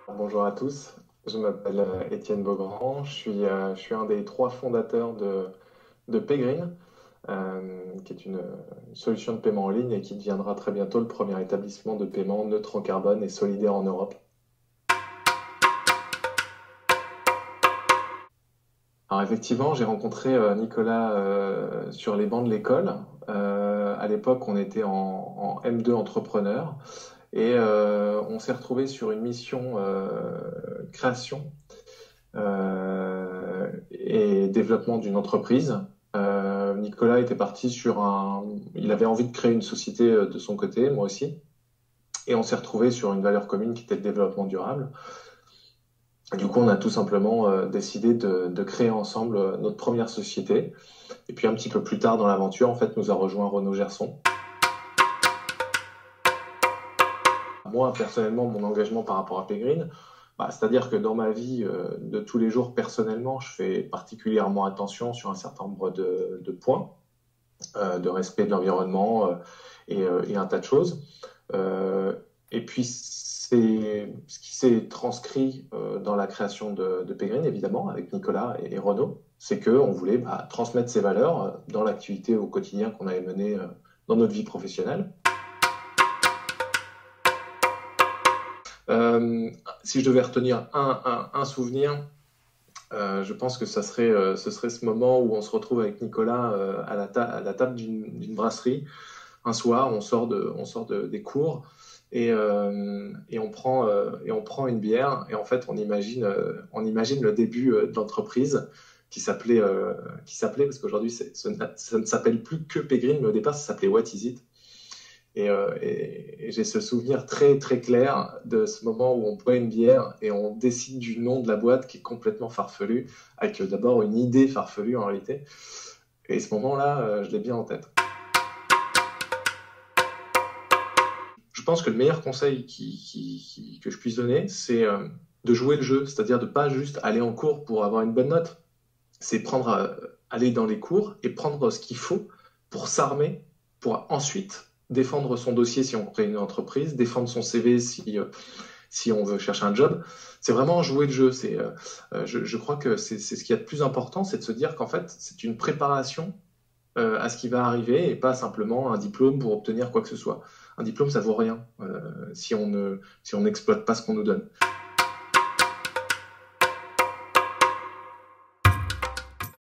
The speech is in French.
Bonjour à tous, je m'appelle Étienne Beaugrand, je suis un des trois fondateurs de Paygreen, qui est une solution de paiement en ligne et qui deviendra très bientôt le premier établissement de paiement neutre en carbone et solidaire en Europe. Alors effectivement, j'ai rencontré Nicolas sur les bancs de l'école. À l'époque, on était en M2 entrepreneur et on s'est retrouvé sur une mission création et développement d'une entreprise. Nicolas était parti sur il avait envie de créer une société de son côté, moi aussi, et on s'est retrouvé sur une valeur commune qui était le développement durable. Et du coup, on a tout simplement décidé de créer ensemble notre première société. Et puis un petit peu plus tard dans l'aventure, en fait, nous a rejoint Renaud Gerson. Moi, personnellement, mon engagement par rapport à Pégrine, c'est-à-dire que dans ma vie de tous les jours, personnellement, je fais particulièrement attention sur un certain nombre de points, de respect de l'environnement et un tas de choses. Euh, et puis, c'est ce qui s'est transcrit dans la création de Pégrine, évidemment, avec Nicolas et Renaud, c'est qu'on voulait transmettre ces valeurs dans l'activité au quotidien qu'on avait menée dans notre vie professionnelle. Euh, Si je devais retenir un souvenir, je pense que ce serait ce moment où on se retrouve avec Nicolas à la table d'une brasserie. Un soir, des cours et on prend une bière et en fait, on imagine le début de l'entreprise qui s'appelait, parce qu'aujourd'hui, ça ne s'appelle plus que Pégrine, mais au départ, ça s'appelait What Is It? Et j'ai ce souvenir très très clair de ce moment où on boit une bière et on décide du nom de la boîte qui est complètement farfelu, avec d'abord une idée farfelue en réalité. Et ce moment-là, je l'ai bien en tête. Je pense que le meilleur conseil que je puisse donner, c'est de jouer le jeu, c'est-à-dire de pas juste aller en cours pour avoir une bonne note. C'est aller dans les cours et prendre ce qu'il faut pour s'armer, pour ensuite défendre son dossier si on crée une entreprise, défendre son CV si on veut chercher un job. C'est vraiment jouer le jeu. Je crois que c'est ce qu'il y a de plus important, c'est de se dire qu'en fait, c'est une préparation à ce qui va arriver et pas simplement un diplôme pour obtenir quoi que ce soit. Un diplôme, ça vaut rien si on n'exploite pas ce qu'on nous donne.